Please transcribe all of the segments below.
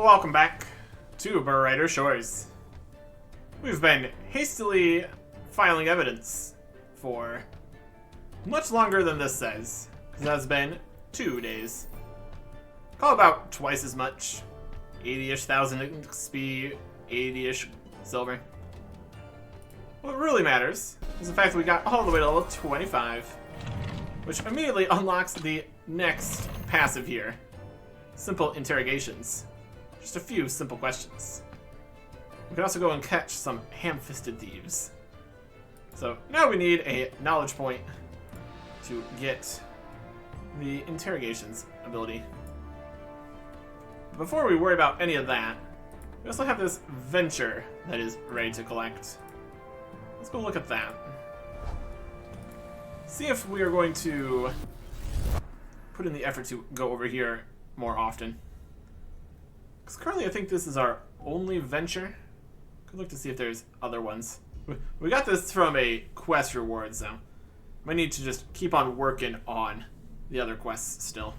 Welcome back to Burrider Shores. We've been hastily filing evidence for much longer than this says. It has been 2 days. Call about twice as much. 80-ish thousand XP, 80-ish silver. What really matters is the fact that we got all the way to level 25, which immediately unlocks the next passive here. Simple interrogations. Just a few simple questions. We can also go and catch some ham-fisted thieves. So now we need a knowledge point to get the interrogations ability. Before we worry about any of that, we also have this venture that is ready to collect. Let's go look at that. See if we are going to put in the effort to go over here more often. Because currently I think this is our only venture. Could look to see if there's other ones. We got this from a quest reward, so might need to just keep on working on the other quests still.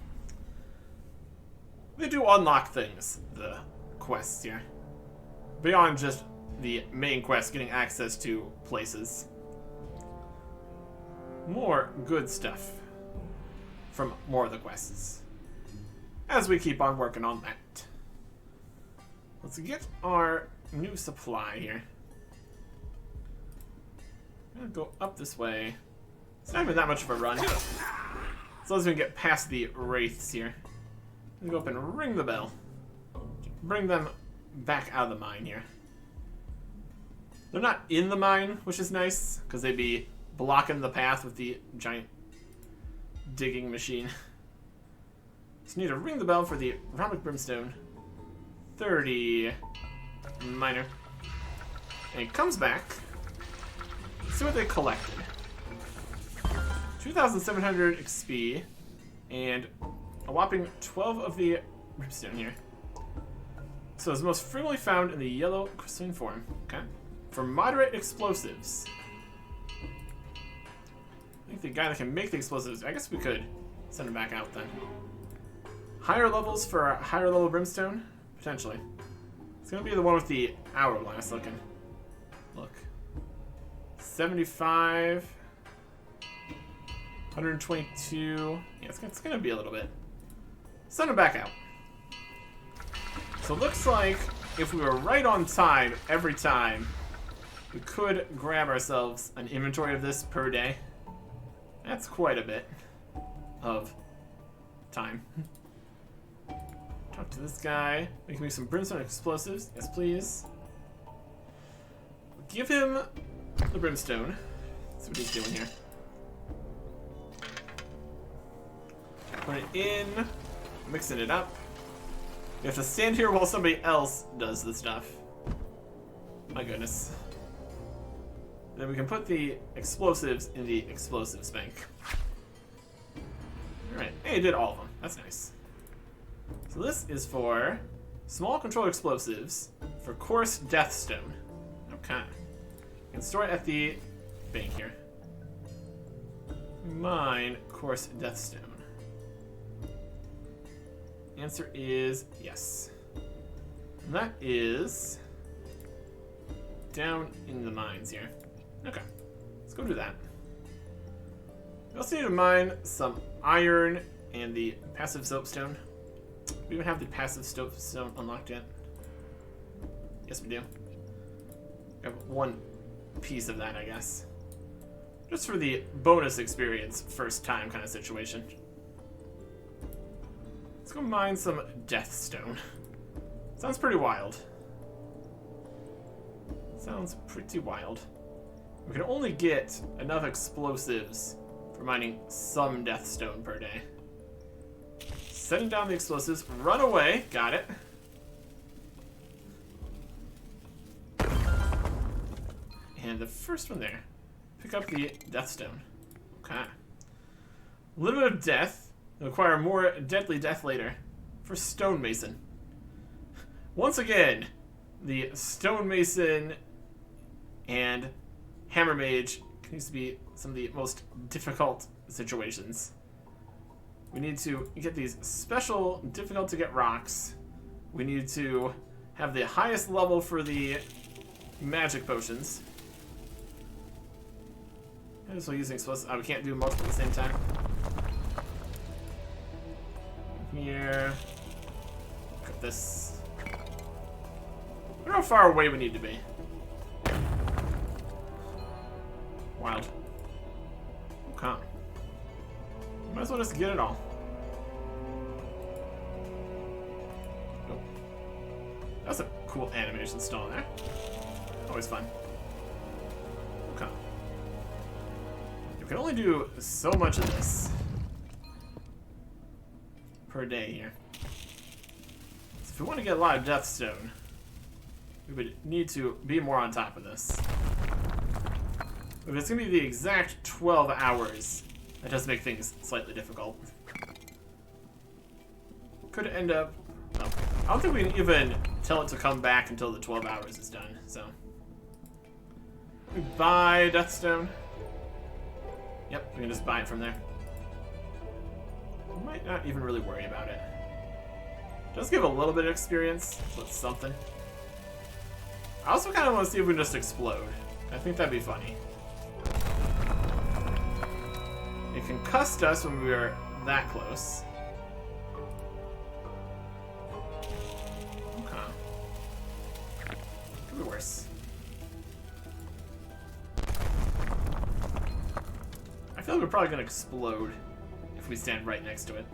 They do unlock things, the quests here. Beyond just the main quest, getting access to places. More good stuff from more of the quests. As we keep on working on that. Let's get our new supply here. I'm gonna go up this way. It's not even that much of a run. As long as we can get past the wraiths here. I'm gonna go up and ring the bell. Bring them back out of the mine here. They're not in the mine, which is nice, because they'd be blocking the path with the giant digging machine. Just need to ring the bell for the Rhombik Brimstone. 30 miner. And he comes back. Let's see what they collected. 2,700 XP and a whopping 12 of the brimstone here. So it's most frequently found in the yellow crystalline form. Okay. For moderate explosives. I think the guy that can make the explosives, I guess we could send him back out then. Higher levels for a higher level brimstone? Potentially. It's gonna be the one with the hourglass looking. Look. 75. 122. Yeah, it's gonna be a little bit. Send him back out. So it looks like if we were right on time every time, we could grab ourselves an inventory of this per day. That's quite a bit of time. Talk to this guy. Make me some brimstone explosives. Yes, please. Give him the brimstone. See what he's doing here. Put it in. Mixing it up. You have to stand here while somebody else does the stuff. My goodness. Then we can put the explosives in the explosives bank. Alright. Hey, it did all of them. That's nice. So this is for small controlled explosives for coarse deathstone. Okay. You can store it at the bank here. Mine coarse deathstone. Answer is yes. And that is down in the mines here. Okay. Let's go do that. We also need to mine some iron and the passive soapstone. We even have the passive soapstone unlocked yet? Yes, we do. We have one piece of that, I guess. Just for the bonus experience, first time kind of situation. Let's go mine some deathstone. Sounds pretty wild. Sounds pretty wild. We can only get enough explosives for mining some deathstone per day. Setting down the explosives. Run away. Got it. And the first one there. Pick up the deathstone. Okay. Limit of death. Acquire more deadly death later. For stonemason. Once again, the stonemason and hammer mage continues to be some of the most difficult situations. We need to get these special difficult to get rocks we need to have the highest level for the magic potions. And so using explosives. We can't do multiple at the same time. Here. Look at this. I wonder how far away we need to be. Wild. Okay. Might as well just get it all. Oh. That's a cool animation still in there. Always fun. Okay. You can only do so much of this per day here. So if we want to get a lot of Deathstone, we would need to be more on top of this. If it's going to be the exact 12 hours, that does make things slightly difficult. Could end up... Well, I don't think we can even tell it to come back until the 12 hours is done, so... We buy Deathstone. Yep, we can just buy it from there. We might not even really worry about it. Does give a little bit of experience, so it's something. I also kind of want to see if we can just explode. I think that'd be funny. It concussed us when we were that close. Okay. Could be worse. I feel like we're probably going to explode if we stand right next to it.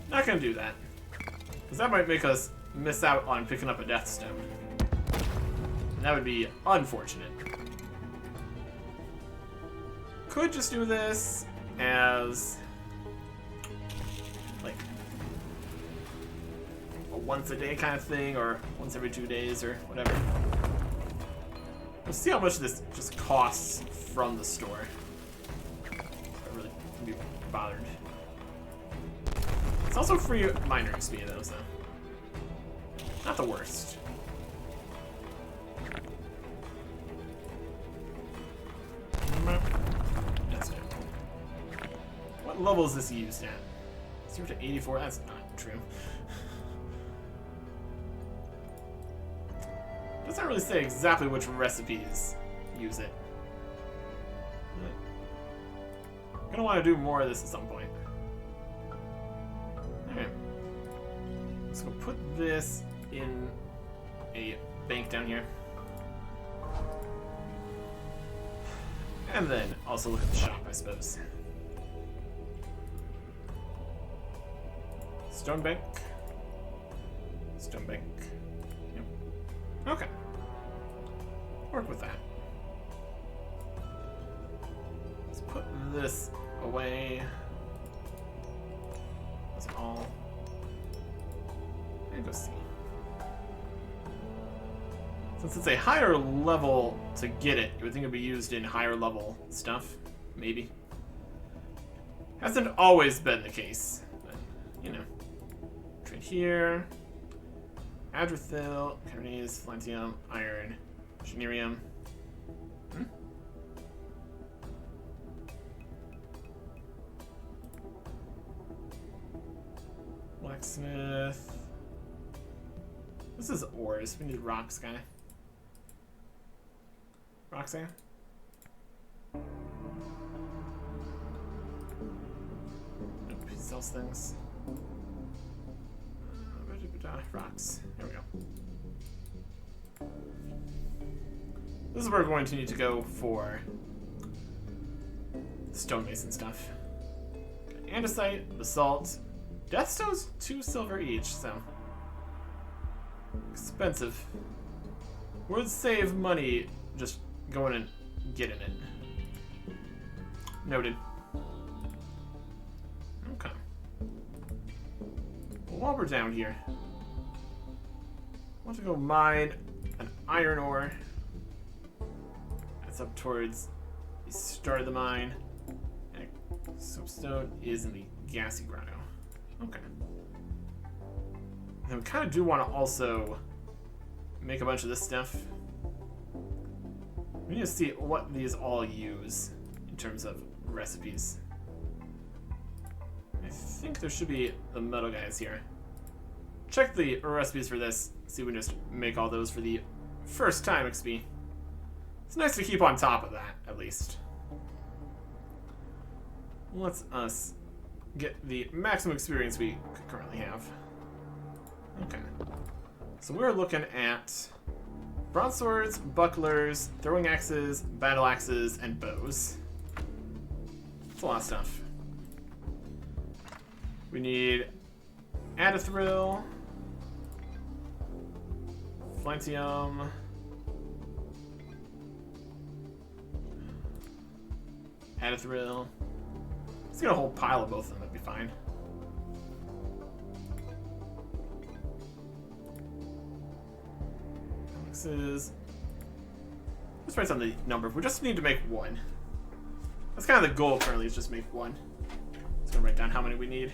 Not going to do that. Because that might make us miss out on picking up a Deathstone. And that would be unfortunate. Could just do this as like a once a day kind of thing, or once every 2 days, or whatever. We'll see how much this just costs from the store. I really can be bothered. It's also free miner XP though, so not the worst. What level is this used at? 0 to 84? That's not true. Doesn't really say exactly which recipes use it. I'm gonna want to do more of this at some point. Okay. Let's go put this in a bank down here. And then also look at the shop, I suppose. Stone bank. Stone bank. Yep. Okay. Work with that. Let's put this away. That's all. And go see. Since it's a higher level to get it, you would think it would be used in higher level stuff. Maybe. Hasn't always been the case, but, you know. Trade here. Adrithil, Carnese, Flantium, Iron, Generium. Blacksmith. This is ores. We need rocks, guy. Roxanne? Nope, he sells things. Rocks. Here we go. This is where we're going to need to go for stonemason stuff. Andesite, basalt. Deathstone's 2 silver each, so expensive. Would save money just going and getting it. Noted. Okay. Well, while we're down here, I want to go mine an iron ore. That's up towards the start of the mine. And soapstone is in the gassy grotto. Okay. And we kind of do want to also make a bunch of this stuff. We need to see what these all use in terms of recipes. think there should be the metal guys here. Check the recipes for this. See if we can just make all those for the first time XP. It's nice to keep on top of that, at least. Let's us get the maximum experience we currently have. Okay. So we're looking at broadswords, bucklers, throwing axes, battle axes, and bows. That's a lot of stuff. We need Adithril, Flantium, Adithril. Let's get a whole pile of both of them, that'd be fine. Alex's. Let's write down the number. We just need to make one. That's kind of the goal currently, is just make one. Just gonna write down how many we need.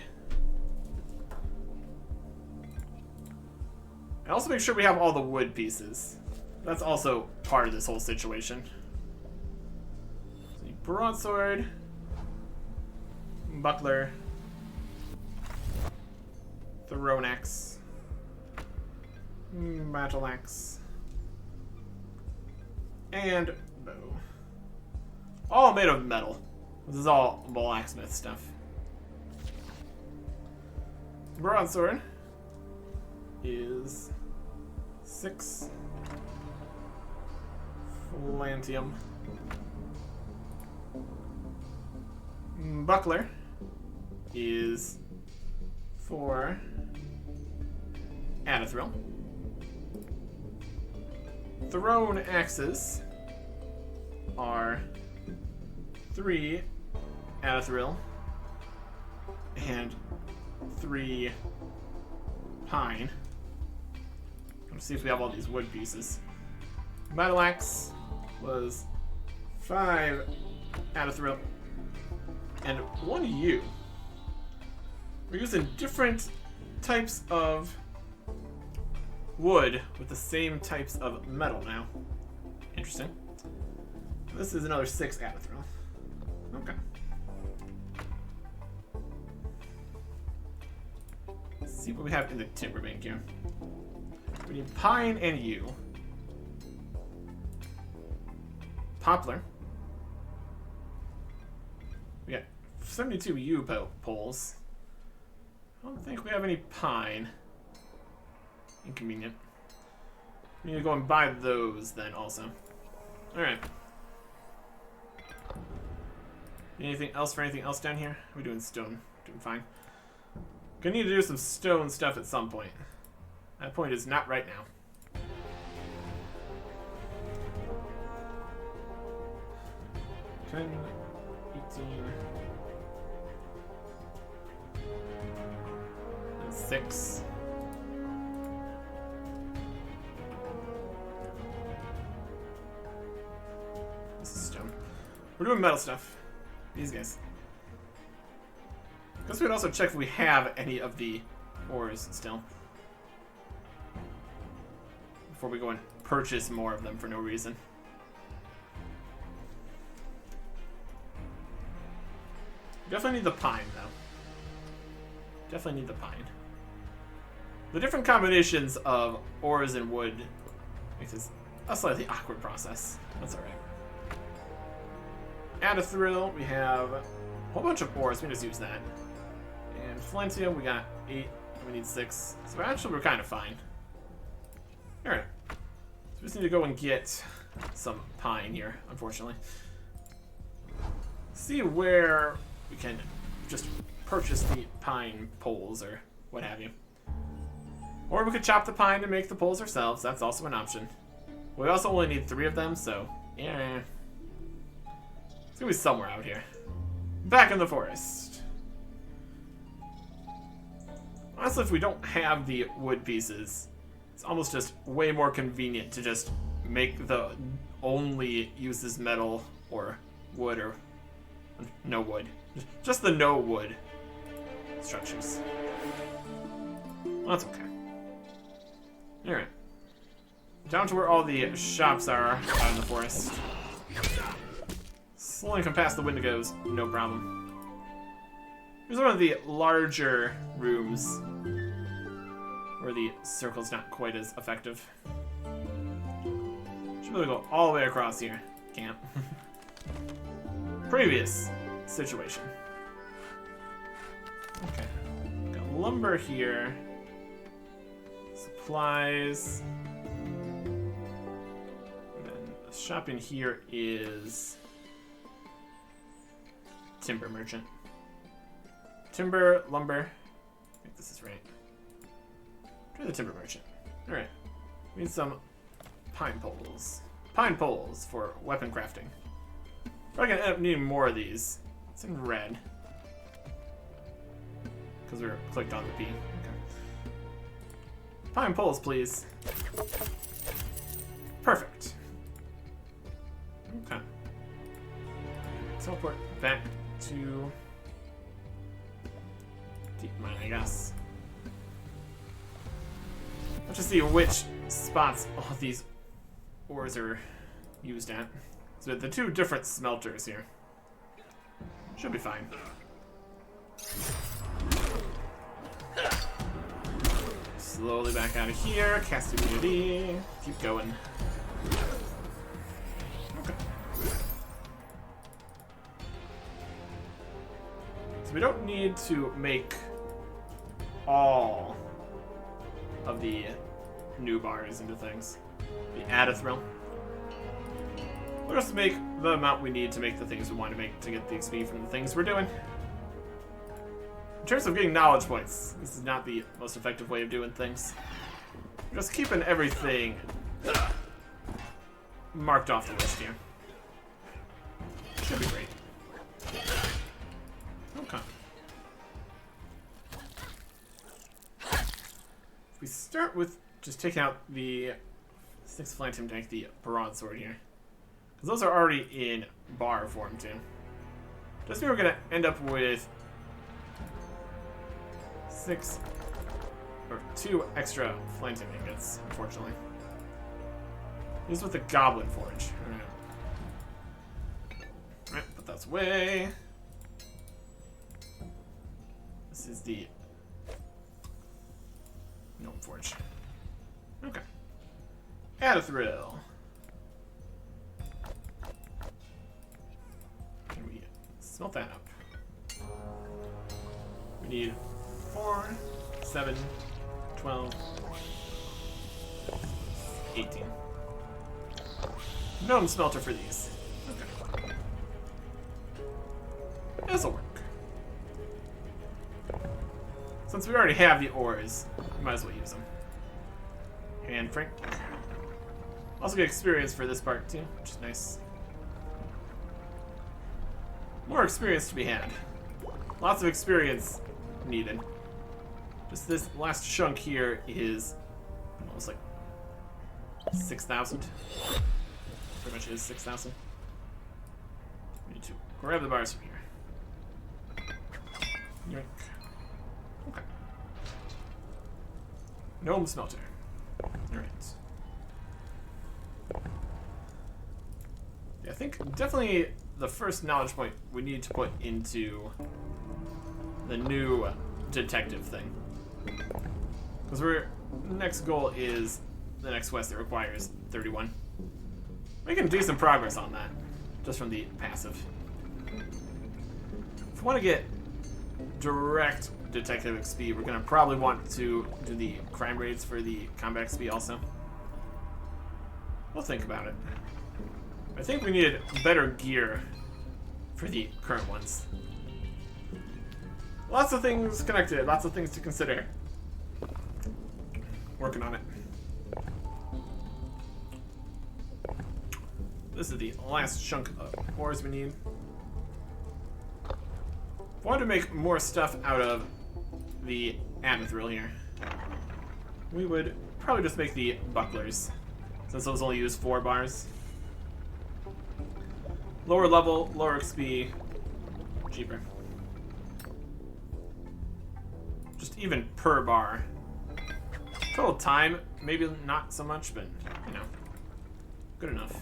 And also make sure we have all the wood pieces. That's also part of this whole situation. So broadsword, buckler, thrown axe, battle axe, and bow. All made of metal. This is all blacksmith stuff. Broadsword is 6 Flantium. Buckler is 4 Adithril. Thrown axes are 3 Adithril and 3 pine. Let's see if we have all these wood pieces. Battle axe was 5 Adithril and 1 yew. We're using different types of wood with the same types of metal now. Interesting. This is another 6 Adithril. Okay. Let's see what we have in the timber bank here. We need pine and yew. Poplar. We got 72 yew poles. I don't think we have any pine. Inconvenient. We need to go and buy those then also. Alright. Anything else for anything else down here? We're doing stone. Doing fine. Gonna need to do some stone stuff at some point. That point is not right now. $10, 18, and 6. This is stone. We're doing metal stuff. These guys. Guess we'd also check if we have any of the ores still. Before we go and purchase more of them for no reason. Definitely need the pine, though. Definitely need the pine. The different combinations of ores and wood makes this a slightly awkward process. That's alright. Adithril, we have a whole bunch of ores. We can just use that. And Flantium, we got 8. We need 6. So actually, we're kind of fine. Alright. So we just need to go and get some pine here, unfortunately. See where we can just purchase the pine poles or what have you. Or we could chop the pine and make the poles ourselves. That's also an option. We also only need 3 of them, so yeah. It's gonna be somewhere out here. Back in the forest. Honestly, if we don't have the wood pieces, it's almost just way more convenient to just make the only uses metal or wood or no wood. Just the no wood structures. Well, that's okay. Alright. Down to where all the shops are out in the forest. Slowly come past the Wendigos, no problem. Here's one of the larger rooms where the circle's not quite as effective. Should really go all the way across here. Can't. Previous situation. Okay. Got lumber here. Supplies. And then the shop in here is timber merchant. Timber, lumber. I think this is right. Try the timber merchant. Alright. We need some pine poles. Pine poles for weapon crafting. Probably gonna end up needing more of these. It's in red. Because we're clicked on the P. Okay. Pine poles, please. Perfect. Okay. Teleport back to deep mine, I guess. Let's just see which spots all of these ores are used at. So the two different smelters here. Should be fine. Slowly back out of here. Cast immunity. Keep going. Okay. So we don't need to make all of the new bars into things. The Adathril. We'll just make the amount we need to make the things we want to make to get the XP from the things we're doing. In terms of getting knowledge points, this is not the most effective way of doing things. We're just keeping everything marked off the list here. Should be great. Okay. If we start with just taking out the 6 Phantom Tank, the broadsword here. Because those are already in bar form too. Doesn't mean we're going to end up with 2 extra Phantom ingots, unfortunately. These with the Goblin Forge. Alright, put those away. This is the Gnome Forge. Okay. Adathril. Can we smelt that up? We need 4, 7, 12, 18. Gnome smelter for these. Okay. This'll work. Since we already have the ores, we might as well use them. Hand crank. Also get experience for this part too, which is nice. More experience to be had. Lots of experience needed. Just this last chunk here is almost like 6,000. Pretty much is 6,000. We need to grab the bars from here. Yoink. Okay. Gnome smelter. Alright. Yeah, I think definitely the first knowledge point we need to put into the new detective thing. Because the next goal is the next quest that requires 31. Making decent progress on that, just from the passive. If we want to get direct detective XP, we're going to probably want to do the crime raids for the combat XP also. We'll think about it. I think we needed better gear for the current ones. Lots of things connected, lots of things to consider. Working on it. This is the last chunk of ores we need. If I wanted to make more stuff out of the Adathril here, we would probably just make the bucklers, since those only use 4 bars. Lower level, lower XP, cheaper. Just even per bar. Total time, maybe not so much, but, you know, good enough.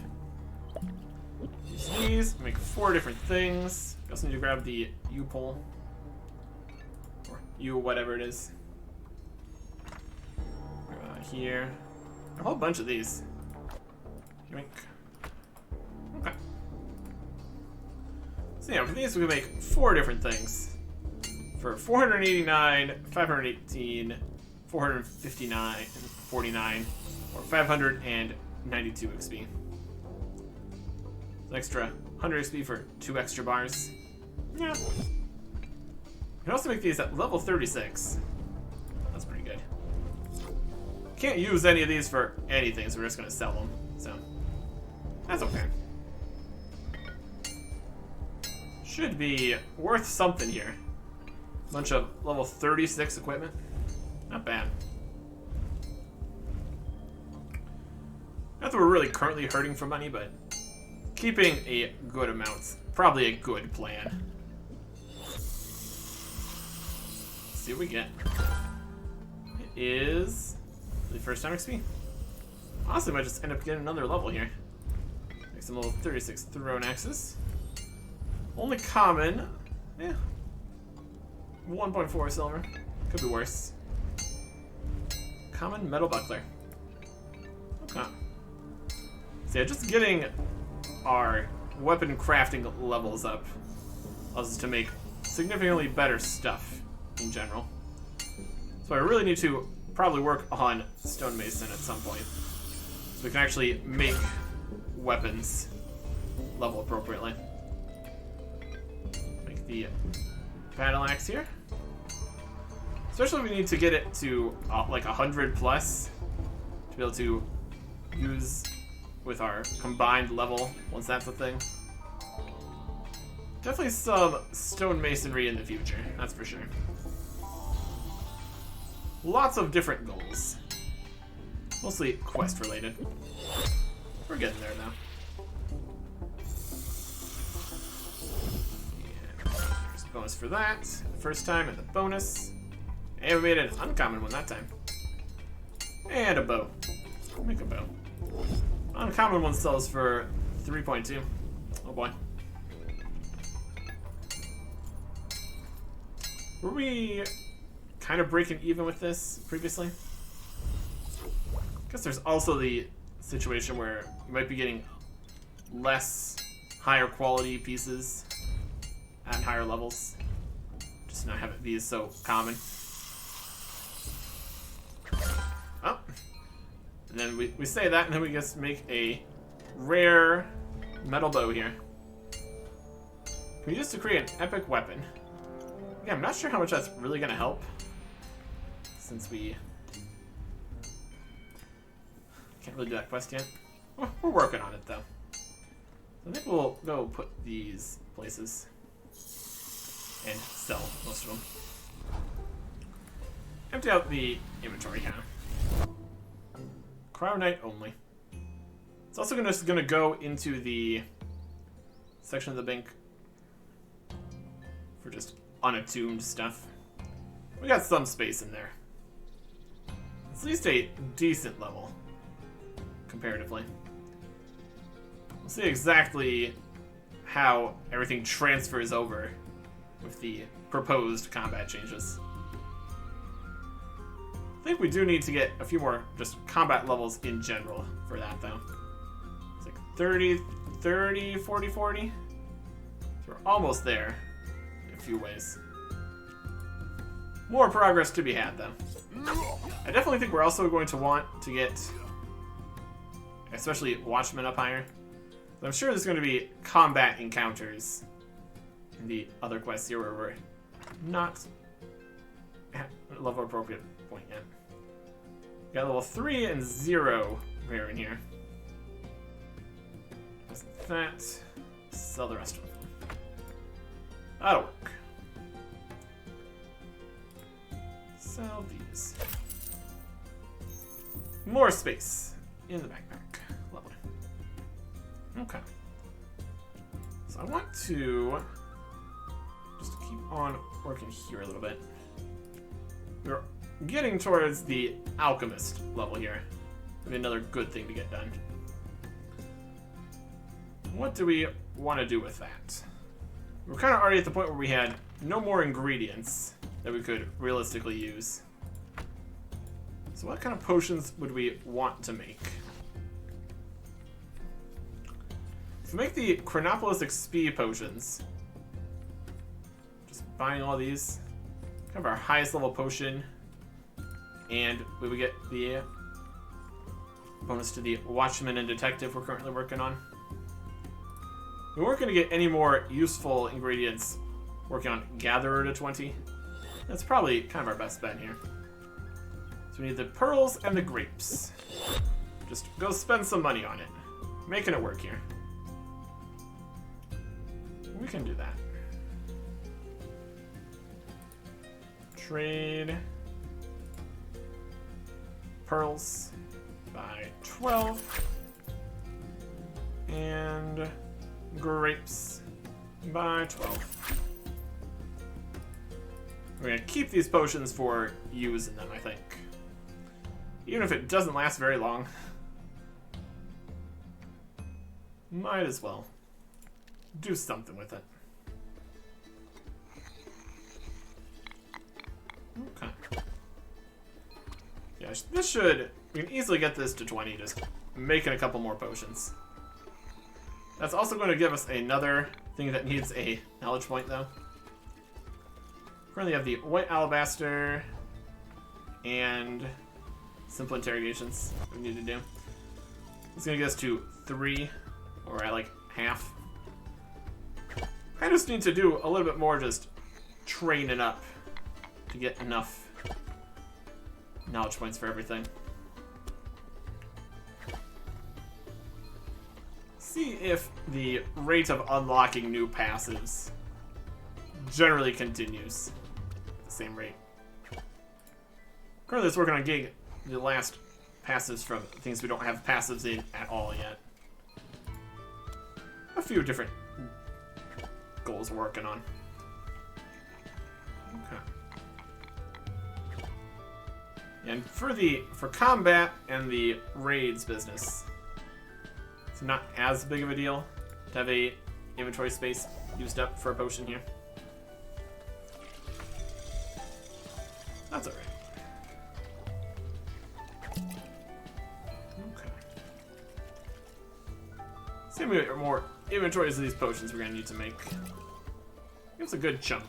Use these, make 4 different things. We also need to grab the U-pole. you whatever it is. Here. A whole bunch of these. Yoink. Okay. So yeah, for these we can make 4 different things. For 489, 518, 459, and 49, or 592 XP. An extra 100 XP for 2 extra bars. Yeah. You can also make these at level 36. That's pretty good. Can't use any of these for anything, so we're just gonna sell them. So that's okay. Should be worth something here. Bunch of level 36 equipment. Not bad. Not that we're really currently hurting for money, but keeping a good amount's probably a good plan. Let's see what we get. It is the first time XP. Honestly, might just end up getting another level here. Make some level 36 thrown axes. Only common. Yeah. 1.4 silver. Could be worse. Common metal buckler. Okay. So yeah, just getting our weapon crafting levels up allows us to make significantly better stuff in general. So I really need to probably work on stonemason at some point, so we can actually make weapons level appropriately. Make the battle axe here. Especially we need to get it to like 100 plus to be able to use with our combined level once that's a thing. Definitely some stonemasonry in the future, that's for sure. Lots of different goals. Mostly quest related. We're getting there though. And there's a bonus for that. First time and the bonus. And we made an uncommon one that time. And a bow. We'll make a bow. Uncommon one sells for 3.2. Oh boy. Were we kind of breaking even with this previously? I guess there's also the situation where you might be getting less higher quality pieces at higher levels. Just not have it be so common. Oh. And then we say that and then we just make a rare metal bow here. Can we use to create an epic weapon? Yeah, I'm not sure how much that's really gonna help, since we can't really do that quest yet. We're working on it though. So I think we'll go put these places and sell most of them. Empty out the inventory here. Cryonite only. It's also gonna go into the section of the bank for just unattuned stuff. We got some space in there. It's at least a decent level, comparatively. We'll see exactly how everything transfers over with the proposed combat changes. I think we do need to get a few more just combat levels in general for that, though. It's like 30, 40, 40. So we're almost there in a few ways. More progress to be had, though. I definitely think we're also going to want to get, especially Watchmen up higher. But I'm sure there's going to be combat encounters in the other quests here where we're not at a level appropriate point yet. We got level 3 and 0 rare in here. Wasn't that? Sell the rest of them. That'll work. Sell these. More space in the backpack. Lovely. Okay. So I want to just keep on working here a little bit. We're getting towards the alchemist level here. Maybe another good thing to get done. What do we want to do with that? We're kind of already at the point where we had no more ingredients that we could realistically use. So what kind of potions would we want to make? If we make the Chronopolis XP potions, just buying all these, kind of our highest level potion, and we would get the bonus to the Watchman and Detective we're currently working on. We weren't going to get any more useful ingredients working on Gatherer to 20. That's probably kind of our best bet here. So we need the pearls and the grapes. Just go spend some money on it. Making it work here. We can do that. Trade pearls by 12 and grapes by 12. We're gonna keep these potions for using them, I think. Even if it doesn't last very long. Might as well do something with it. Okay. Yeah, this should... We can easily get this to 20, just making a couple more potions. That's also going to give us another thing that needs a knowledge point, though. Currently have the white alabaster and simple interrogations we need to do. It's going to get us to 3, or at like half. I just need to do a little bit more just training up to get enough knowledge points for everything. See if the rate of unlocking new passives generally continues at the same rate. Currently, it's working on getting the last passives from things we don't have passives in at all yet. A few different goals we're working on. Okay. And for combat and the raids business, it's not as big of a deal to have a inventory space used up for a potion here. That's alright. Okay. See how many more inventories of these potions we're gonna need to make. It's a good chunk.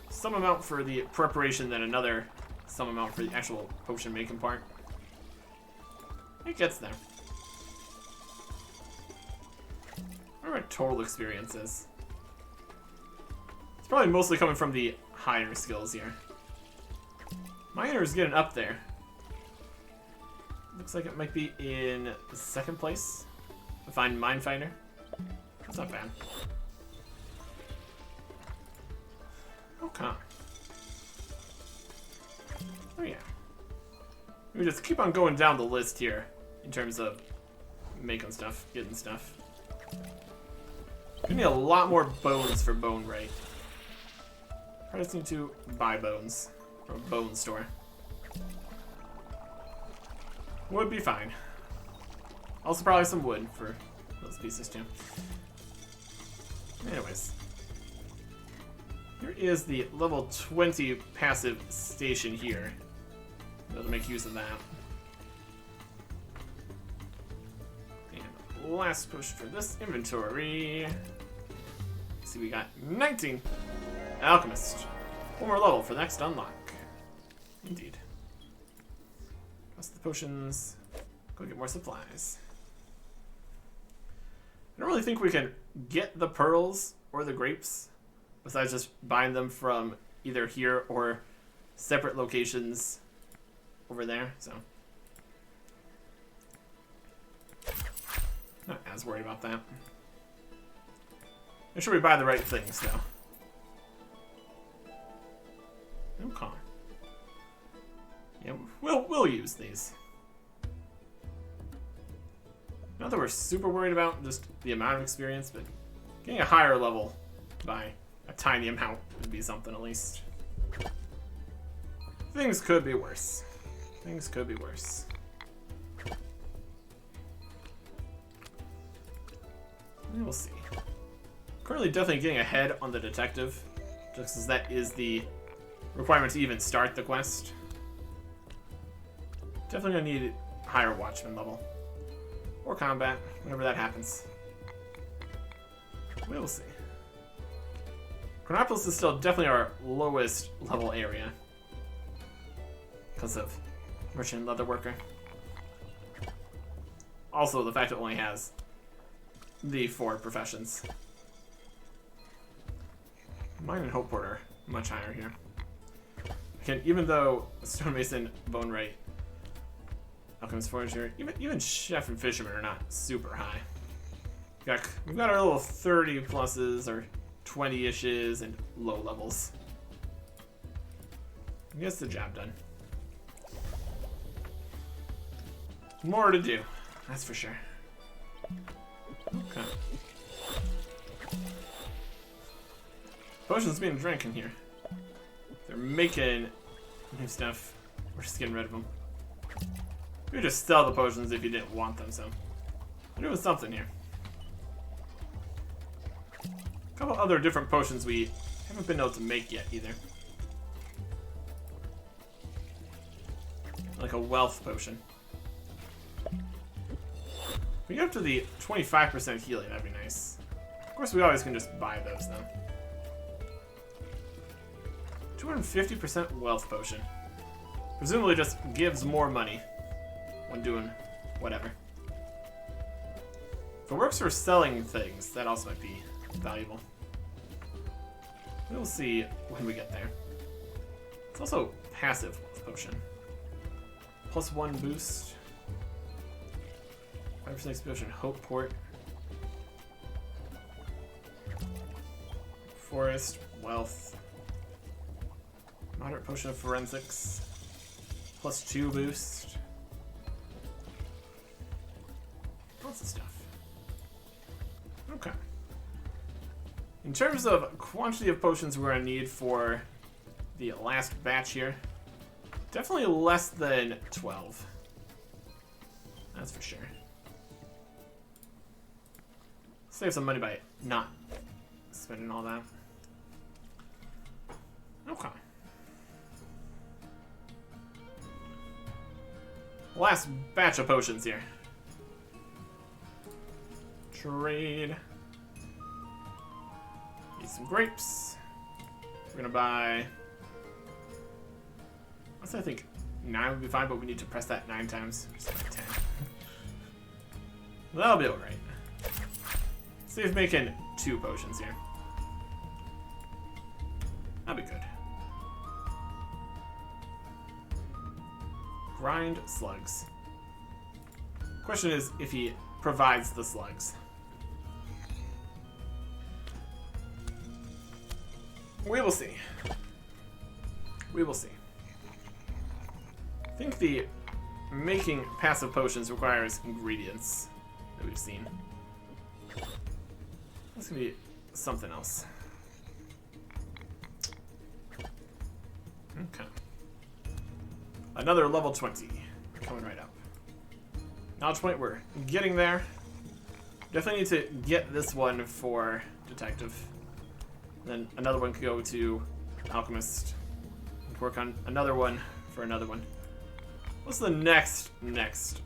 Some amount for the preparation, then another some amount for the actual potion making part. It gets there. I wonder what total experience is. It's probably mostly coming from the higher skills here. Miner is getting up there. Looks like it might be in second place. To find Mine Finder. That's not bad. Okay. Oh yeah. We just keep on going down the list here in terms of making stuff, getting stuff. We need a lot more bones for Bone Ray. I just need to buy bones from a bone store. Would be fine. Also probably some wood for those pieces too. Anyways. Here is the level 20 passive station here. I'll make use of that. And last push for this inventory. Let's see, we got 19. Alchemist. One more level for the next unlock. Indeed. Trust the potions. Go get more supplies. I don't really think we can get the pearls or the grapes besides just buying them from either here or separate locations over there, so not as worried about that. Make sure we buy the right things, though. Okay. Yeah, we'll use these. Not that we're super worried about just the amount of experience, but getting a higher level by a tiny amount would be something at least. Things could be worse. Things could be worse. We'll see. Currently definitely getting ahead on the detective, just as that is the requirement to even start the quest. Definitely gonna need higher watchman level. Or combat, whenever that happens. We will see. Chronopolis is still definitely our lowest level area. Because of Merchant Leatherworker. Also, the fact it only has the 4 professions. Mine and Hope Port are much higher here. Again, even though Stonemason, Bone Wright, Alchemist Forager, even Chef and Fisherman are not super high. We've got our little 30 pluses or 20-ishes and low levels. Gets the job done. More to do, that's for sure. Okay. Potions being drank in here. They're making new stuff. We're just getting rid of them. You could just sell the potions if you didn't want them, so we're doing something here. A couple other different potions we haven't been able to make yet either. Like a wealth potion. If we get up to the 25% healing, that'd be nice. Of course, we always can just buy those though. 250% wealth potion. Presumably just gives more money when doing whatever. If it works for selling things, that also might be valuable. We'll see when we get there. It's also passive wealth potion. +1 boost. 5% explosion. Hope Port. Forest. Wealth. Moderate potion of forensics. +2 boost. Lots of stuff. Okay. In terms of quantity of potions we're gonna need for the last batch here, definitely less than 12. That's for sure. Save some money by not spending all that. Okay. Last batch of potions here. Trade. Need some grapes. We're gonna buy. I think 9 would be fine, but we need to press that 9 times. Just like 10. That'll be alright. See if making 2 potions here. That'll be good. Grind slugs. Question is if he provides the slugs. We will see. We will see. I think the making passive potions requires ingredients that we've seen. That's gonna be something else. Okay. Another level 20. Coming right up. Knowledge point, we're getting there. Definitely need to get this one for Detective. Then another one could go to Alchemist. Work on another one for another one. What's the next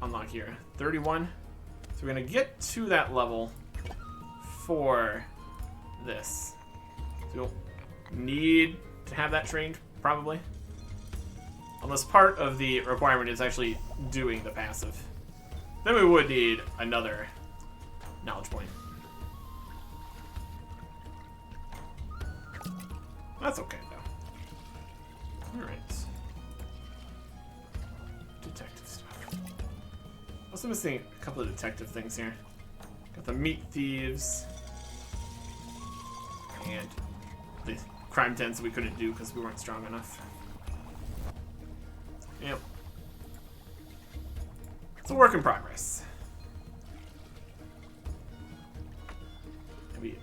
unlock here? 31? So we're gonna get to that level for this. So you'll need to have that trained, probably. Unless part of the requirement is actually doing the passive. Then we would need another knowledge point. That's okay, though. Alright. Detective stuff. Also missing a couple of detective things here. Got the meat thieves. And the crime dens we couldn't do because we weren't strong enough. Yep. It's a work in progress. We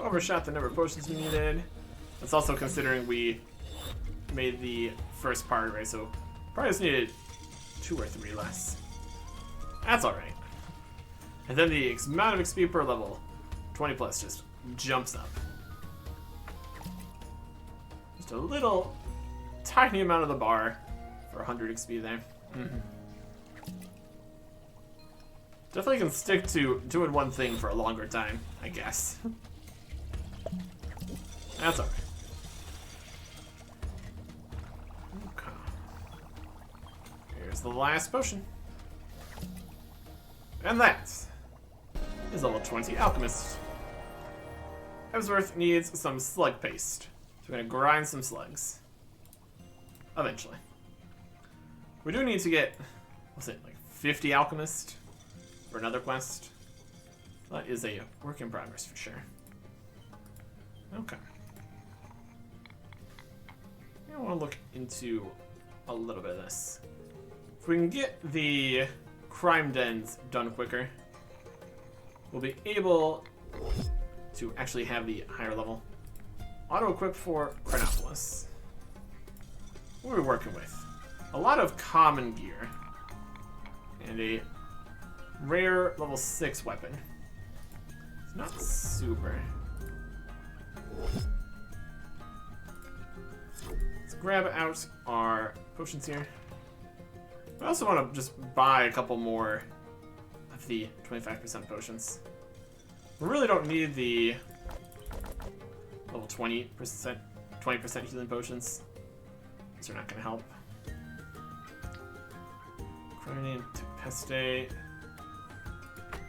overshot the number of potions we needed. That's also considering we made the first part, right? So probably just needed 2 or 3 less. That's alright. And then the amount of XP per level, 20 plus, just jumps up. Just a little tiny amount of the bar for 100 XP there. Definitely can stick to doing one thing for a longer time, I guess. That's alright. Okay. Here's the last potion. And that is level 20 Alchemist. Ebsworth needs some slug paste. So we're gonna grind some slugs. Eventually. We do need to get, what's it, like 50 Alchemist for another quest. That is a work in progress for sure. Okay. I want to look into a little bit of this. If we can get the crime dens done quicker, we'll be able to actually have the higher level auto-equip for Chronopolis. What are we working with? A lot of common gear and a rare level 6 weapon. It's not super. Let's grab out our potions here. I also want to just buy a couple more of the 25% potions. We really don't need the level 20% healing potions. These are not going to help. Chronian Tempeste.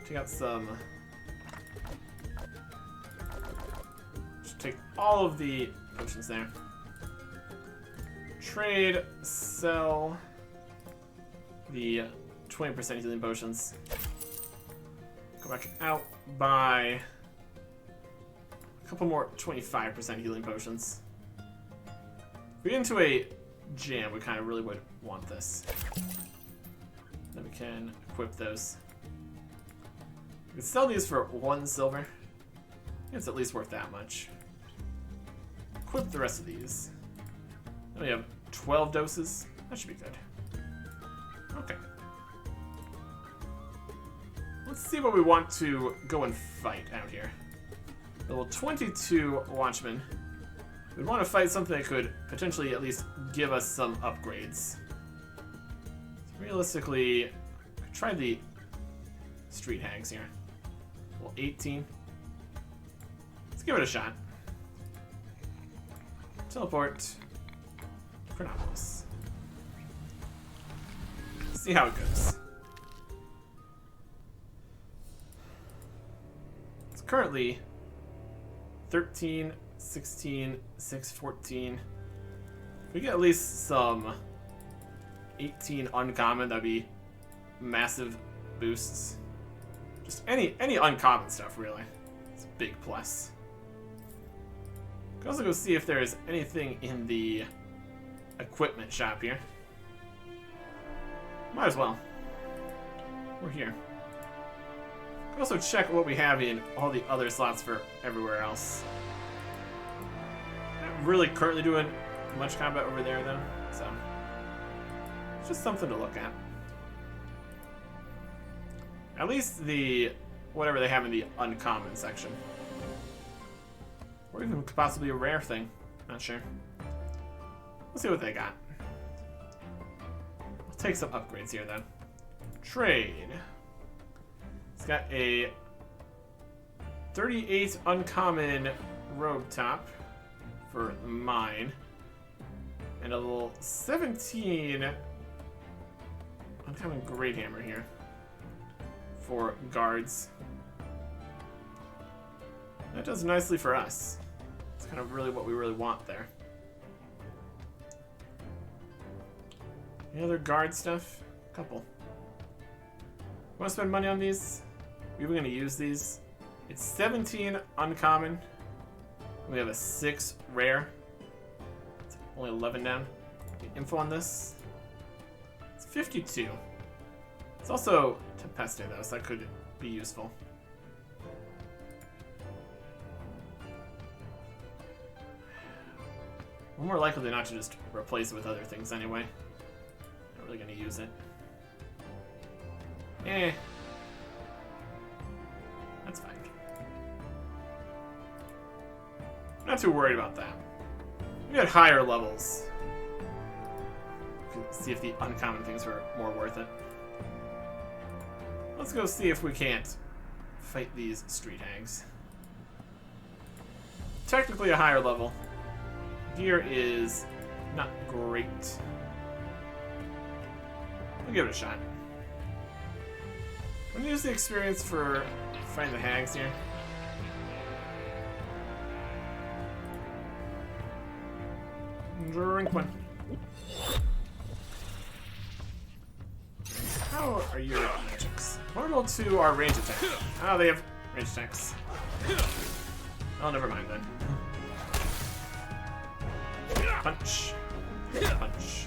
Take out some. Just take all of the potions there. Trade, sell the 20% healing potions. Go back out, buy a couple more 25% healing potions. If we get into a jam, we kind of really would want this. Then we can equip those. We can sell these for 1 silver. It's at least worth that much. Equip the rest of these. Then we have 12 doses. That should be good. Okay. Let's see what we want to go and fight out here. Level 22 Watchman. We'd want to fight something that could potentially at least give us some upgrades. So realistically, try the Street Hags here. Level 18. Let's give it a shot. Teleport. Chronopolis. See how it goes. It's currently 13, 16, 6, 14. If we get at least some 18 uncommon, that'd be massive boosts. Just any uncommon stuff, really. It's a big plus. We can also go see if there's anything in the equipment shop here. Might as well. We're here. We can also check what we have in all the other slots for everywhere else. Not really currently doing much combat over there, though, so it's just something to look at. At least the whatever they have in the uncommon section. Or even possibly a rare thing. Not sure. Let's see what they got. We'll take some upgrades here then. Trade. It's got a 38 uncommon robe top for mine. And a little 17 uncommon great hammer here for guards. That does nicely for us. It's kind of really what we really want there. Any other guard stuff? A couple. Want to spend money on these? We were going to use these. It's 17 uncommon. We have a 6 rare. It's only 11 down. Get info on this. It's 52. It's also Tempeste though, so that could be useful. We're more likely than not to just replace it with other things anyway. Not really gonna use it. That's fine. Not too worried about that. We got higher levels. See if the uncommon things are more worth it. Let's go see if we can't fight these street hags. Technically a higher level. Gear is not great. We'll give it a shot. I'm gonna use the experience for fighting the hags here. Drink one. How are your magics? Vulnerable to our range attack. Oh, they have range attacks. Oh, never mind then. Punch. Punch.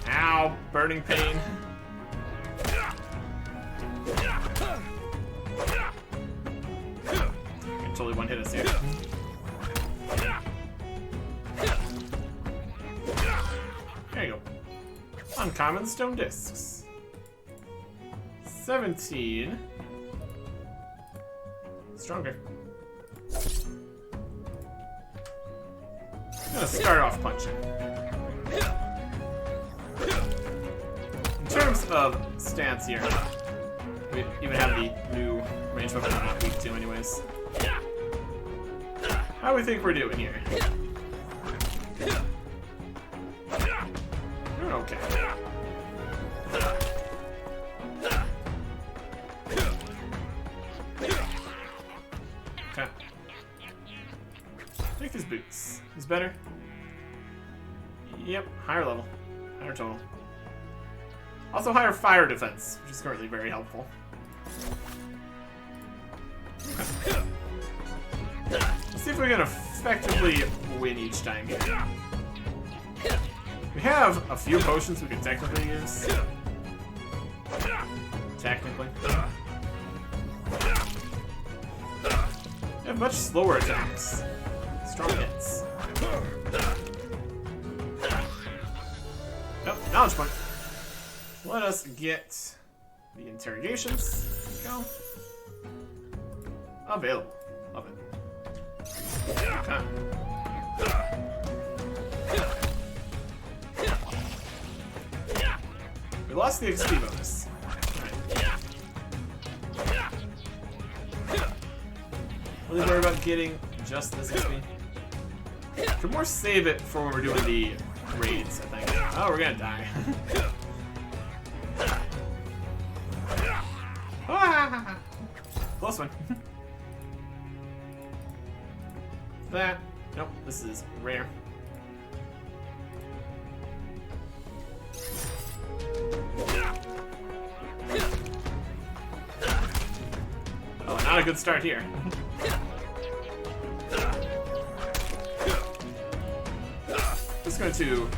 Ow, burning pain. Can totally one hit us here. There you go. Uncommon stone discs. 17. Stronger. I'm gonna start off punching. In terms of stance here, we even have the new range weapon I'm not weak to anyways. How do we think we're doing here? Doing okay. Okay. Take his boots. He's better. Yep, higher level. Higher total. Also higher fire defense, which is currently very helpful. Okay. Let's see if we can effectively win each time here. We have a few potions we can technically use. Technically. We have much slower attacks. Strong hits. Oh, knowledge point. Let us get the interrogations. Go. Available. Love it. Okay. We lost the XP bonus. Alright. Really worry about getting just this XP. Could more save it for when we're doing the raids, I think. Oh, we're gonna die. Close one. That. Nope, this is rare. Oh, not a good start here. Just going to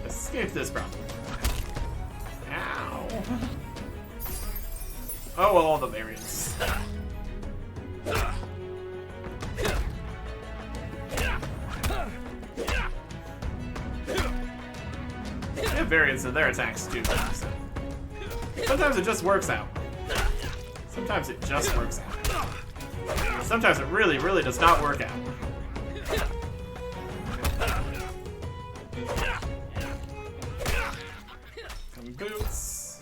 escape this problem. Ow. Oh, well, all the variants. They have variants in their attacks too. So. Sometimes it just works out. Sometimes it just works out. Sometimes it really, really does not work out. Some boots.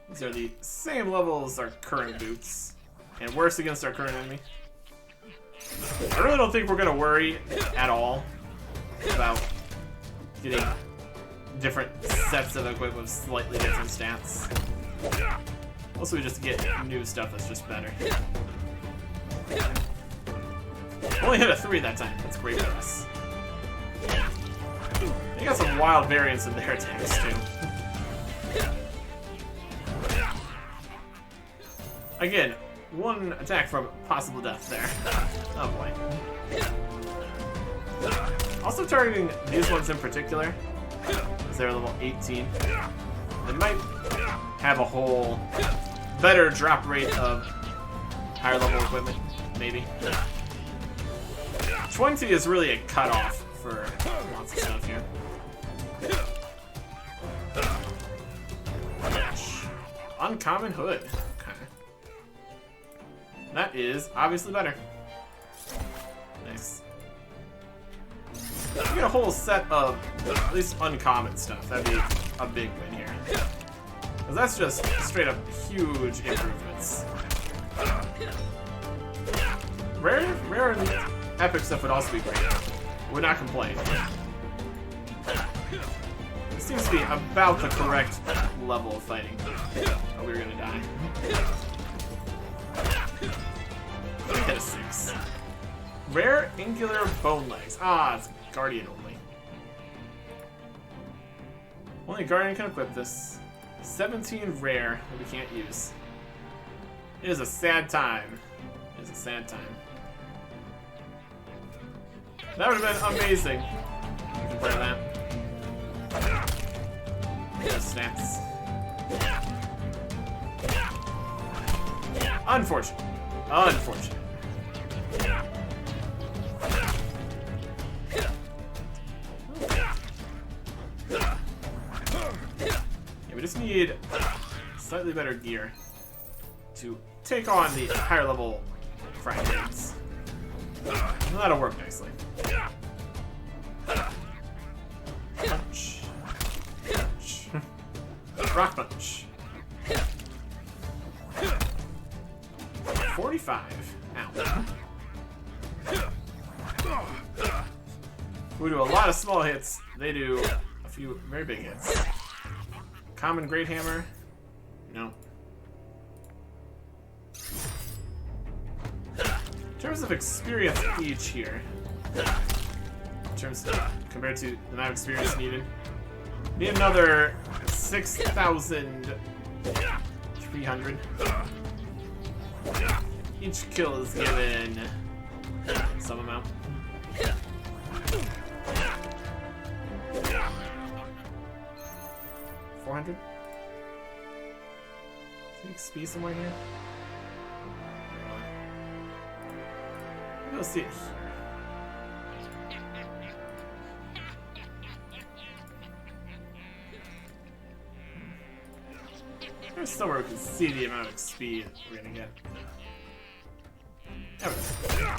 These are the same level as our current boots, and worse against our current enemy. I really don't think we're gonna worry at all about getting different sets of equipment with slightly different stats. Also, we just get new stuff that's just better. Only hit a 3 that time. That's great for us. They got some wild variants in their attacks too. Again, one attack from possible death there. Oh boy. Also targeting these ones in particular, because they're level 18. They might have a whole better drop rate of higher level equipment, maybe. 20 is really a cutoff for lots of stuff here. Uncommon hood. Okay. That is obviously better. we get a whole set of at least uncommon stuff. That'd be a big win here. Because that's just straight up huge improvements. Rare and epic stuff would also be great. Would not complain. It seems to be about the correct level of fighting. Oh, we were gonna die. We hit a 6. Rare Angular Bone Legs. Ah, it's Guardian only. Only Guardian can equip this. 17 rare that we can't use. It is a sad time. It is a sad time. That would have been amazing. We can play that. Stats. Unfortunate. Unfortunate. Yeah, we just need slightly better gear to take on the higher level fragments. That'll work nicely. Punch. Punch. Rock punch. 45. Ow. We do a lot of small hits. They do a few very big hits. Common Great Hammer. No. In terms of experience each here, in terms of compared to the amount of experience needed, need another 6,300. Each kill is given some amount. 400. Is the XP somewhere here? We'll see it here. There's somewhere we can see the amount of XP we're gonna get. There we go.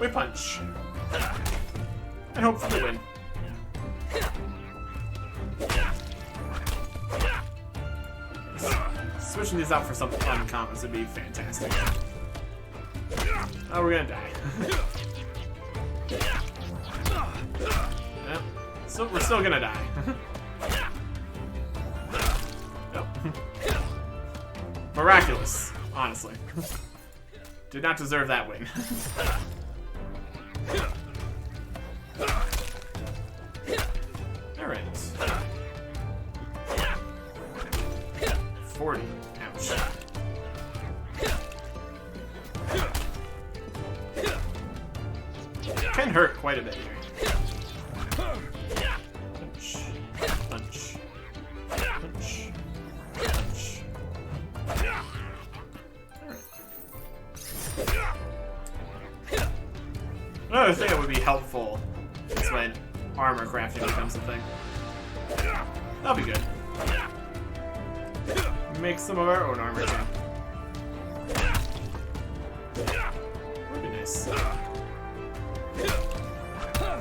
We punch. And hope for the win. Switching these out for some uncommons would be fantastic. Oh, we're gonna die. Yep. So we're still gonna die. Nope. Miraculous, honestly. Did not deserve that win. Alright. 40. Ouch. Can hurt quite a bit here. Punch. Punch. Punch. Punch. Alright. Another thing that would be helpful is when armor crafting becomes a thing. That'll be good. Make some of our own armor too. That'd be nice.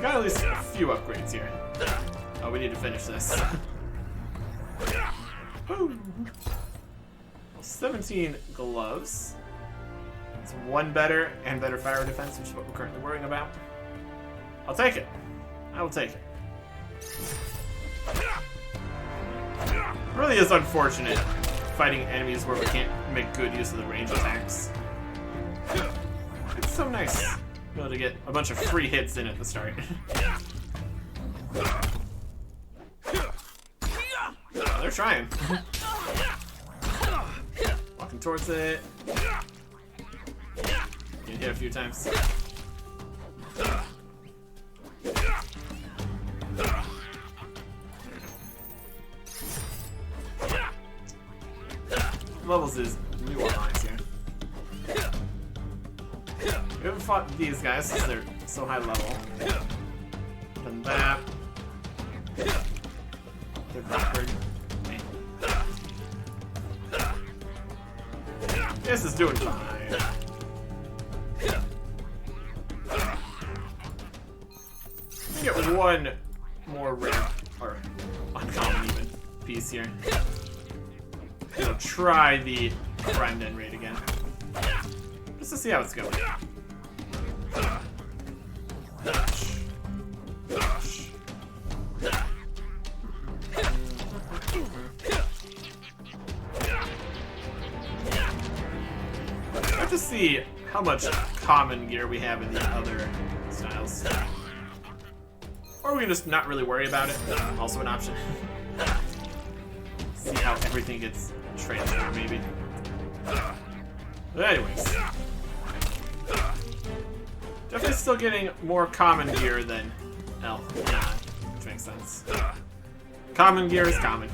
Got at least a few upgrades here. Oh, we need to finish this. Woo. 17 gloves. It's one better and better fire defense, which is what we're currently worrying about. I'll take it. I will take it. It really is unfortunate fighting enemies where we can't make good use of the range attacks. It's so nice to be able to get a bunch of free hits in at the start. Oh, they're trying. Walking towards it. Get hit a few times. Levels is new lines here. We haven't fought these guys since they're so high level. Done that. They're backward. This is doing fine. one more rare, or uncommon even, piece here. We'll try the Brendan raid again. Just to see how it's going. Let's just see how much common gear we have in the other styles. Or we can just not really worry about it. Also an option. See how everything gets transferred, maybe. But anyways. Definitely still getting more common gear than elf. Which makes sense. Common gear is common.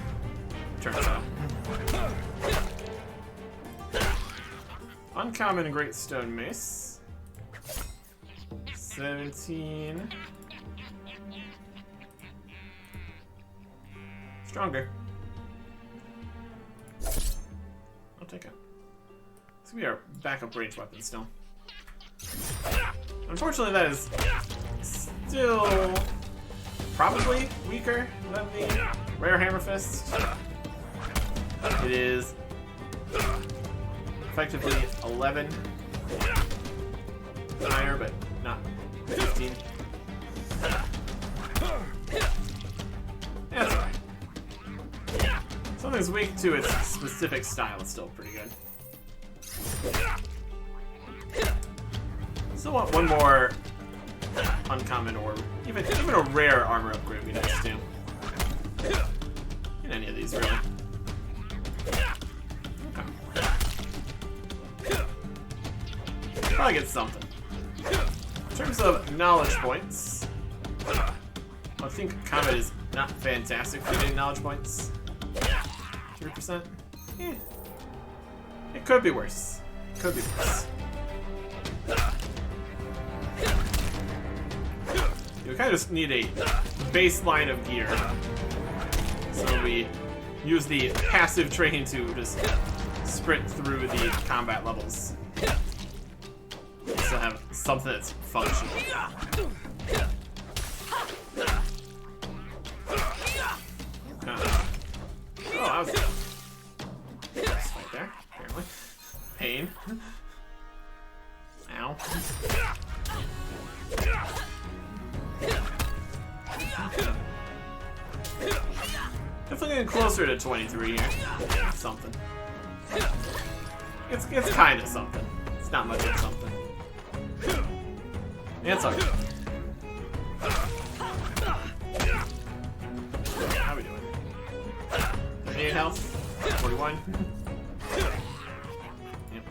Turns out. Uncommon Great Stone Mace. 17. Stronger. I'll take it. This will be our backup range weapon still. Unfortunately, that is still probably weaker than the Rare Hammer Fist. It is effectively 11 higher, but not 15. That's alright. Something's weak to its specific style. It's still pretty good. Still want one more uncommon or even a rare armor upgrade would be nice too. In any of these, really. Okay. Probably get something. In terms of knowledge points, I think Comet is not fantastic for getting knowledge points. 3%? Eh. It could be worse. Could be worse. We kind of just need a baseline of gear. So we use the passive training to just sprint through the combat levels. So have something that's functional. Oh, that was good. Right there, apparently. Pain. Ow. Definitely getting closer to 23 here. Something. It's kind of something. It's not much of something. Yeah, it's okay. How we doing? 38 health. 41. Yep.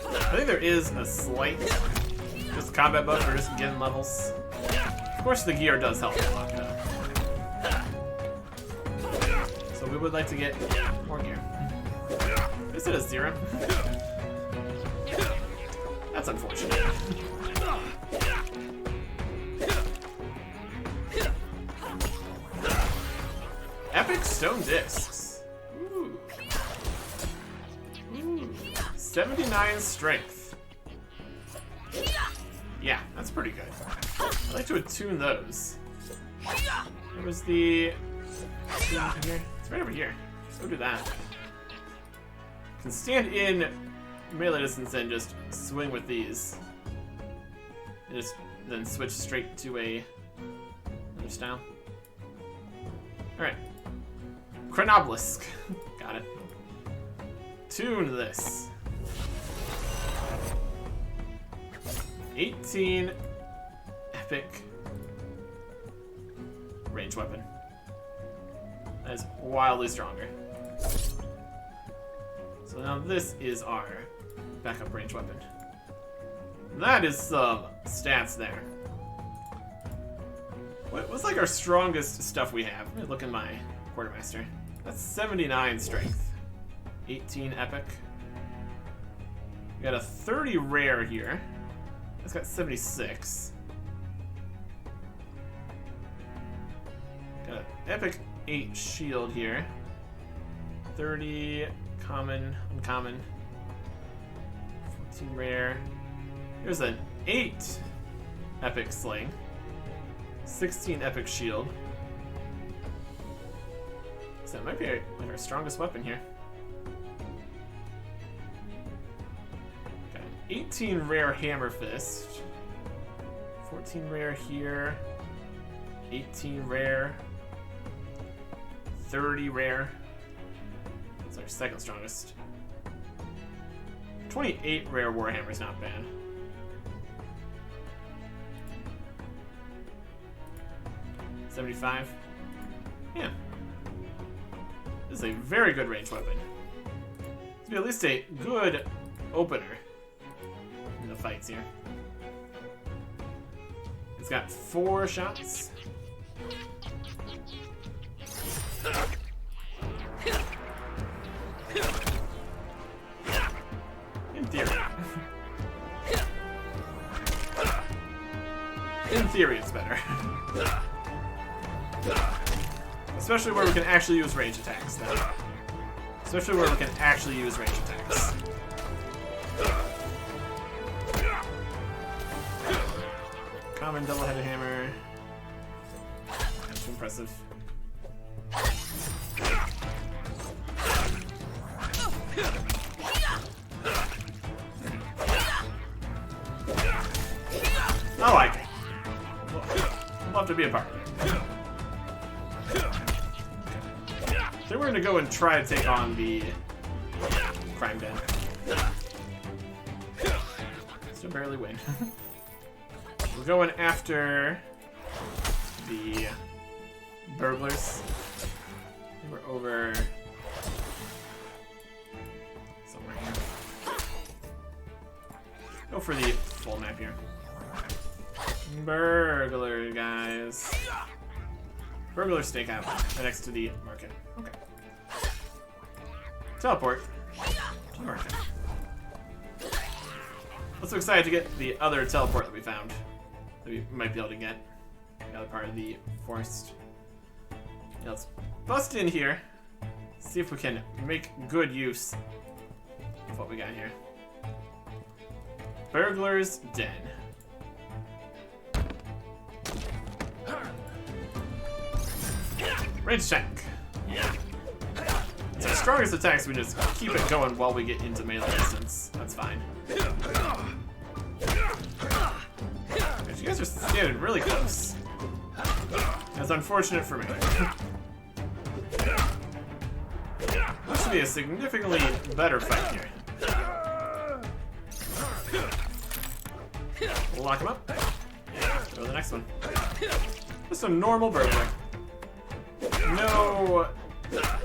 I think there is a slight just combat buff for just getting levels. Of course, the gear does help a lot, though. So we would like to get more gear. Is it a 0? That's unfortunate. Epic Stone Discs. Ooh. Ooh. 79 strength. Yeah, that's pretty good. I'd like to attune those. Where was the... Here? It's right over here. Let's go do that. Can stand in melee distance and just swing with these. And just then switch straight to another style. Alright. Chronobelisk. Got it. Tune this. 18 epic range weapon. That is wildly stronger. So now this is our backup range weapon. That is some stats there. What's like our strongest stuff we have? Let me look in my Quartermaster. That's 79 strength. 18 epic. We got a 30 rare here. It's got 76. Got an epic 8 shield here. 30 common, uncommon. 14 rare. Here's an 8 epic sling. 16 epic shield. So that might be like our strongest weapon here. Got 18 rare hammer fist. 14 rare here. 18 rare. 30 rare. That's our second strongest. 28 rare warhammer is not bad. $75. Yeah. This is a very good range weapon. This will be at least a good opener in the fights here. It's got 4 shots. In theory. In theory, it's better. Especially where we can actually use range attacks, though. Especially where we can actually use range attacks. Common double-headed hammer. That's impressive. I like it. I'd love to be a part of it. Then we're gonna go and try to take on the crime den. Still barely win. We're going after the burglars. We're over somewhere here. Go for the full map here. Burglar, guys. Burglar stakeout right next to the market. Okay. Teleport to the market. I'm so excited to get the other teleport that we found. That we might be able to get. The other part of the forest. Yeah, let's bust in here. See if we can make good use of what we got here. Burglar's Den. Range check. It's our strongest attacks, we just keep it going while we get into melee distance. That's fine. You guys are standing really close. That's unfortunate for me. This should be a significantly better fight here. We'll lock him up. Go to the next one. Just a normal burglar. No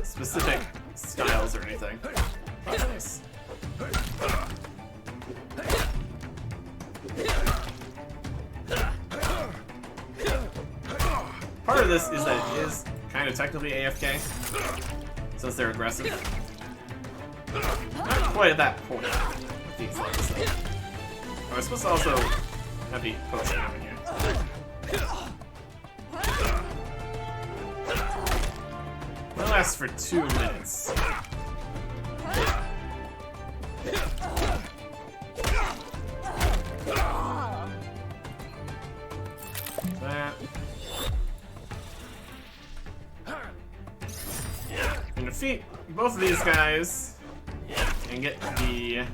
specific styles or anything. Oh, nice. Part of this is that it is kind of technically AFK, since they're aggressive. Not quite at that point with these legs, though. I was supposed to also have the potion in here. That lasts for 2 minutes. That. And defeat both of these guys and get the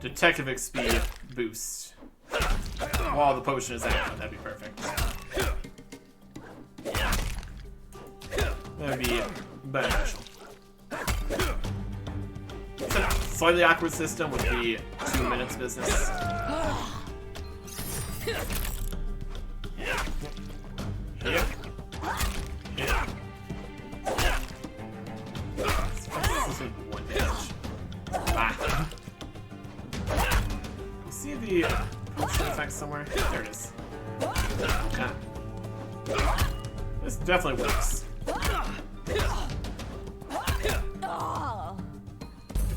detective XP boost while the potion is active. That'd be perfect. That'd be beneficial. It's a slightly awkward system with the 2 minutes business. Yep. Yep. This is 1 damage. Ah. You see the potion effect somewhere? There it is. Yeah. This definitely works.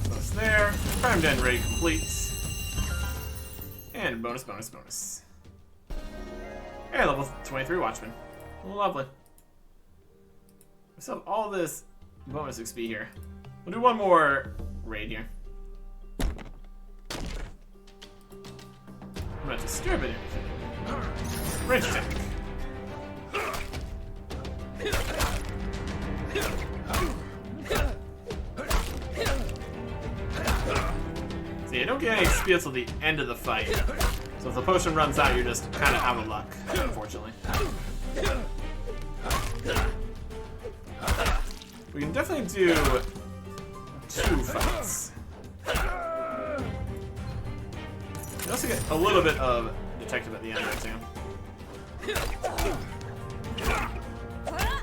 Bonus there. Crime Den raid complete. And bonus, bonus, bonus. Hey, level 23 Watchman. Lovely. We still have all this bonus XP here. We'll do one more raid here. I'm not disturbing anything. Range attack. See, I don't get any XP until the end of the fight. So if the potion runs out, you're just kind of out of luck, unfortunately. We can definitely do 2 fights. You also get a little bit of detective at the end, I think.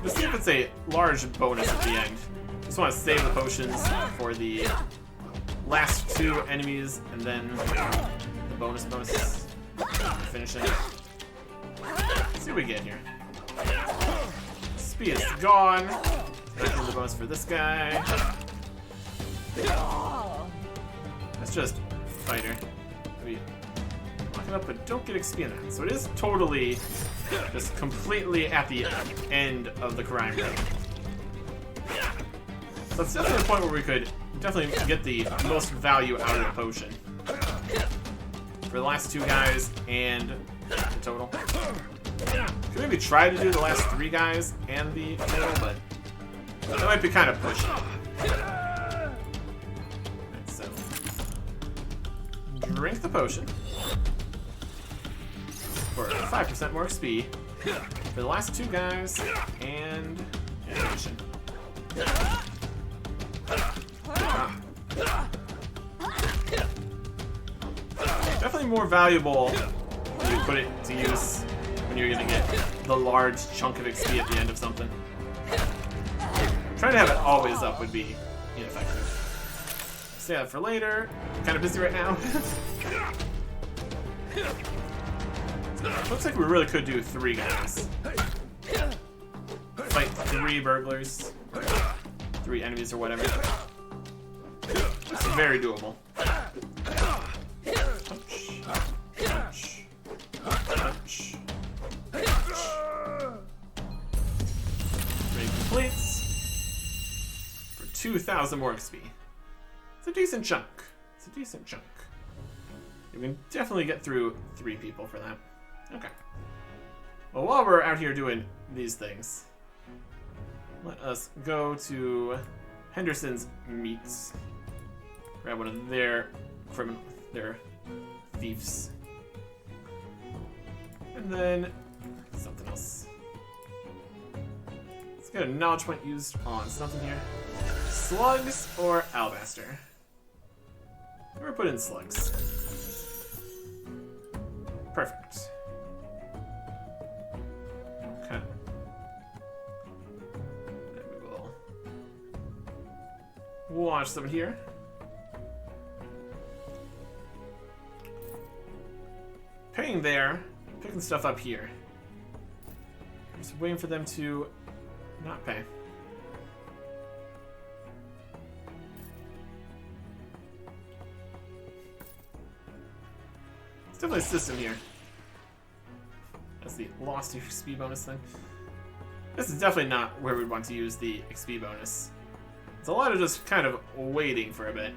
Let's see if it's a large bonus at the end. Just want to save the potions for the last 2 enemies, and then the bonus finishing. Let's see what we get here. Speed is gone. Back in the bonus for this guy. That's just fighter. We lock it up, but don't get XP in that. So it is totally just completely at the end of the crime rate. So that's definitely a point where we could definitely get the most value out of the potion. For the last 2 guys and the total. Could maybe try to do the last 3 guys and the total, but that might be kind of pushing. Right, so drink the potion for 5% more XP for the last 2 guys and animation. Definitely more valuable when you put it to use when you're gonna get the large chunk of XP at the end of something. Trying to have it always up would be ineffective. Save that for later. Kind of busy right now. Looks like we really could do 3 guys. Fight 3 burglars. 3 enemies or whatever. It's very doable. Punch. Punch. Raid completes. For 2,000 more XP. It's a decent chunk. It's a decent chunk. You can definitely get through 3 people for that. Okay. Well, while we're out here doing these things, let us go to Henderson's Meats. Grab one of their thieves. And then something else. Let's get a knowledge point used on something here. Slugs or alabaster? We're gonna put in slugs. Perfect. Okay. Then we will wash some here. Paying there, picking stuff up here. I'm just waiting for them to not pay. It's definitely a system here. That's the lost XP bonus thing. This is definitely not where we'd want to use the XP bonus. It's a lot of just kind of waiting for a bit.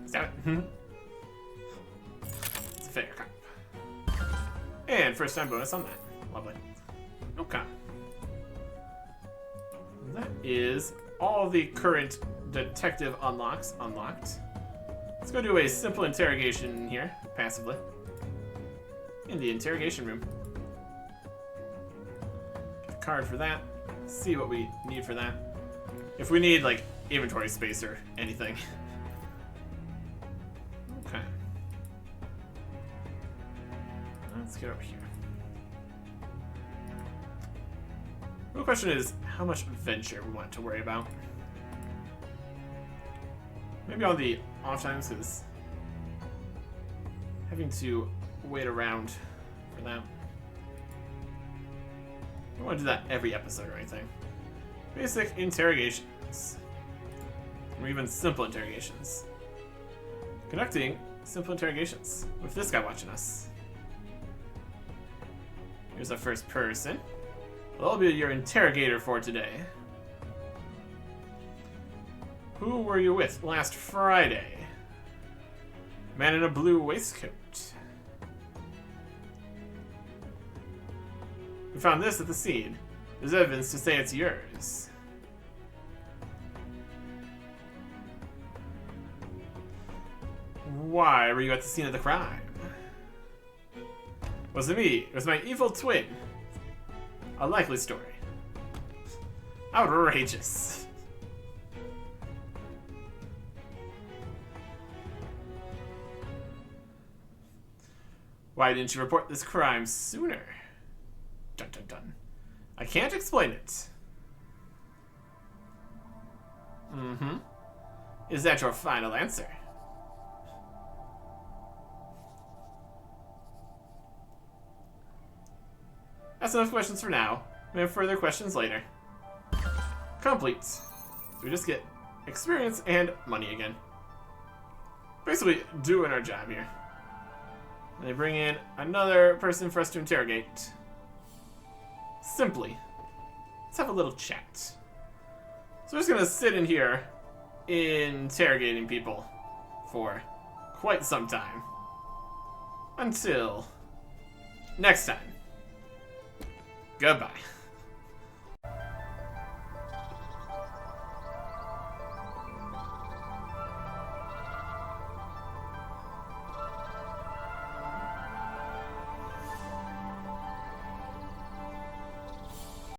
It's a fair cop. And first time bonus on that. Lovely. Okay. That is all the current detective unlocks unlocked. Let's go do a simple interrogation here, passively. In the interrogation room. Get a card for that. See what we need for that. If we need, like, inventory space or anything. Okay. Let's get over here. The question is how much venture we want to worry about. Maybe on the off times, because having to wait around for that. I don't want to do that every episode or anything. Basic interrogations. Or even simple interrogations. Conducting simple interrogations with this guy watching us. Here's our first person. Well, I'll be your interrogator for today. Who were you with last Friday? Man in a blue waistcoat. We found this at the scene. There's evidence to say it's yours. Why were you at the scene of the crime? Wasn't me. It was my evil twin. A likely story. Outrageous. Why didn't you report this crime sooner? Dun dun dun. I can't explain it. Mm-hmm. Is that your final answer? That's enough questions for now. We have further questions later. Complete. So we just get experience and money again. Basically, doing our job here. And they bring in another person for us to interrogate. Simply. Let's have a little chat. So we're just gonna sit in here interrogating people for quite some time. Until next time. Goodbye.